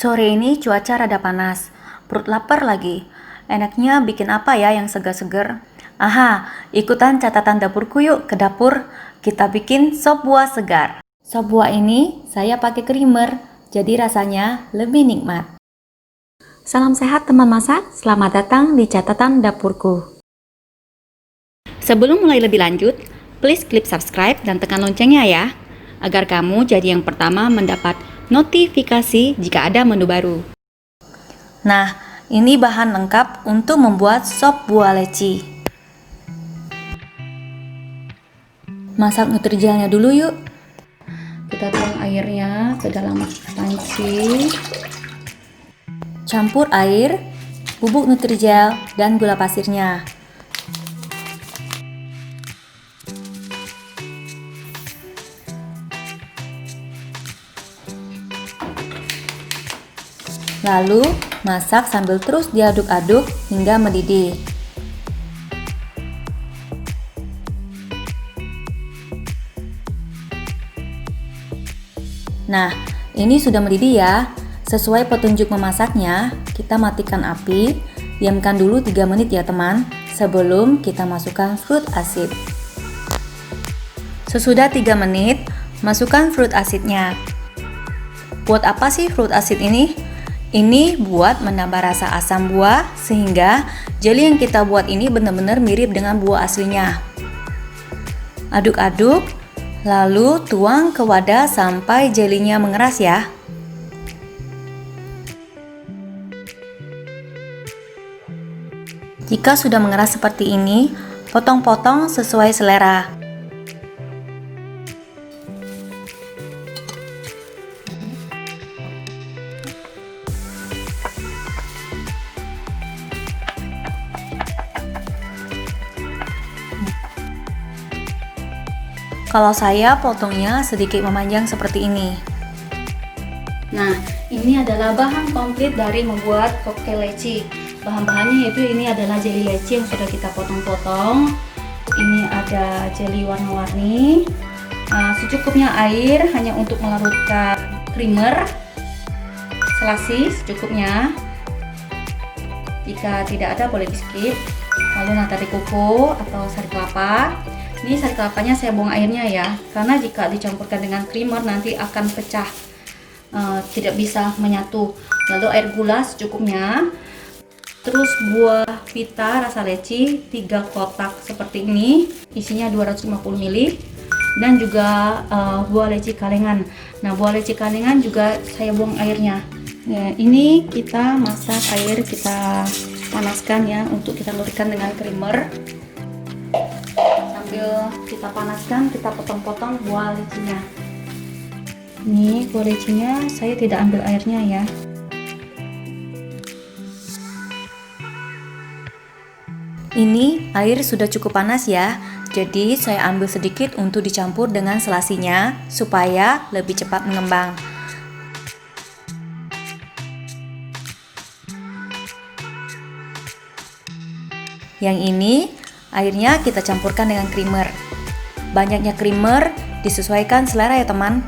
Sore ini cuaca rada panas, perut lapar lagi. Enaknya bikin apa ya yang segar-segar? Aha, ikutan catatan dapurku yuk ke dapur. Kita bikin sop buah segar. Sop buah ini saya pakai creamer, jadi rasanya lebih nikmat. Salam sehat teman masak, selamat datang di catatan dapurku. Sebelum mulai lebih lanjut, please klik subscribe dan tekan loncengnya ya, agar kamu jadi yang pertama mendapat notifikasi jika ada menu baru. Nah, ini bahan lengkap untuk membuat sop buah leci. Masak nutrijelnya dulu yuk. Kita tuang airnya ke dalam panci. Campur air, bubuk nutrijel, dan gula pasirnya. Lalu, masak sambil terus diaduk-aduk hingga mendidih. Nah, ini sudah mendidih ya. Sesuai petunjuk memasaknya, kita matikan api, diamkan dulu 3 menit ya teman, sebelum kita masukkan fruit asid. Sesudah 3 menit, masukkan fruit asidnya. Buat apa sih fruit asid ini? Ini buat menambah rasa asam buah sehingga jelly yang kita buat ini benar-benar mirip dengan buah aslinya. Aduk-aduk, lalu tuang ke wadah sampai jelinya mengeras ya. Jika sudah mengeras seperti ini, potong-potong sesuai selera. Kalau saya potongnya sedikit memanjang seperti ini. Nah, ini adalah bahan komplit dari membuat koktail leci. Bahan-bahannya yaitu ini adalah jelly leci yang sudah kita potong-potong. Ini ada jelly warna-warni. Secukupnya air hanya untuk melarutkan creamer. Selasi secukupnya. Jika tidak ada boleh di skip. Lalu nata de coco atau sari kelapa. Ini sari kelapanya saya buang airnya ya, karena jika dicampurkan dengan creamer nanti akan pecah, tidak bisa menyatu. Lalu air gula secukupnya. Terus buah pita rasa leci 3 kotak seperti ini, isinya 250 ml. Dan juga buah leci kalengan. Nah, buah leci kalengan juga saya buang airnya. Ya, ini kita masak air, kita panaskan ya untuk kita luruskan dengan creamer. Sambil kita panaskan, kita potong-potong buah lecinya. Ini buah lecinya saya tidak ambil airnya ya. Ini air sudah cukup panas ya, jadi saya ambil sedikit untuk dicampur dengan selasinya supaya lebih cepat mengembang. Yang ini airnya kita campurkan dengan creamer. Banyaknya creamer disesuaikan selera ya teman.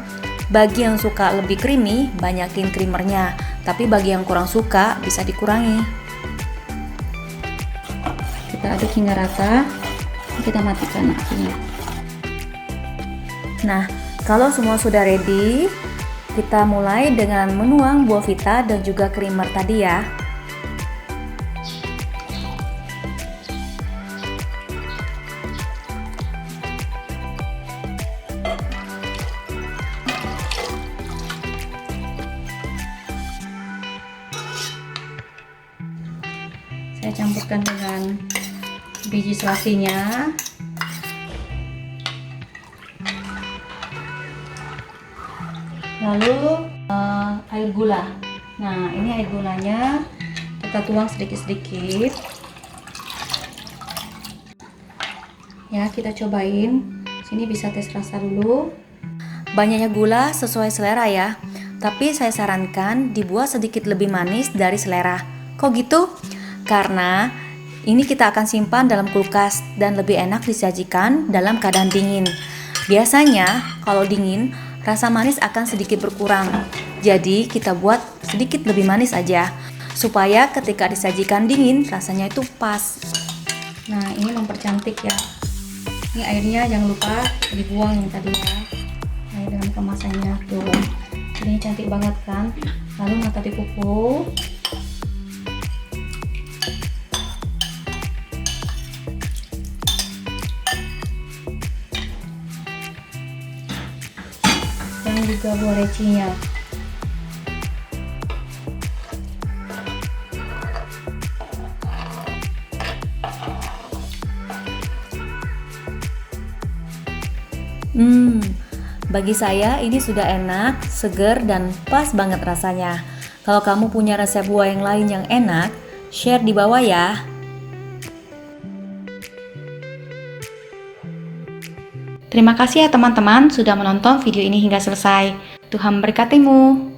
Bagi yang suka lebih creamy, banyakin creamernya. Tapi bagi yang kurang suka, bisa dikurangi. Kita aduk hingga rata. Kita matikan apinya. Nah, kalau semua sudah ready, kita mulai dengan menuang buah vita dan juga creamer tadi ya. Saya campurkan dengan biji selasinya. Lalu air gula. Nah, ini air gulanya kita tuang sedikit-sedikit. Ya, kita cobain. Sini bisa tes rasa dulu. Banyaknya gula sesuai selera ya. Tapi saya sarankan dibuat sedikit lebih manis dari selera. Kok gitu? Karena ini kita akan simpan dalam kulkas dan lebih enak disajikan dalam keadaan dingin. Biasanya kalau dingin, rasa manis akan sedikit berkurang. Jadi kita buat sedikit lebih manis aja, supaya ketika disajikan dingin rasanya itu pas. Nah, ini mempercantik ya. Ini airnya jangan lupa dibuang yang tadi ya. Air dengan kemasannya tuh. Ini cantik banget kan? Lalu nata de coco. Dan juga buah lecinya. Bagi saya ini sudah enak, seger, dan pas banget rasanya. Kalau kamu punya resep buah yang lain yang enak, share di bawah ya. Terima kasih ya teman-teman sudah menonton video ini hingga selesai. Tuhan memberkatimu.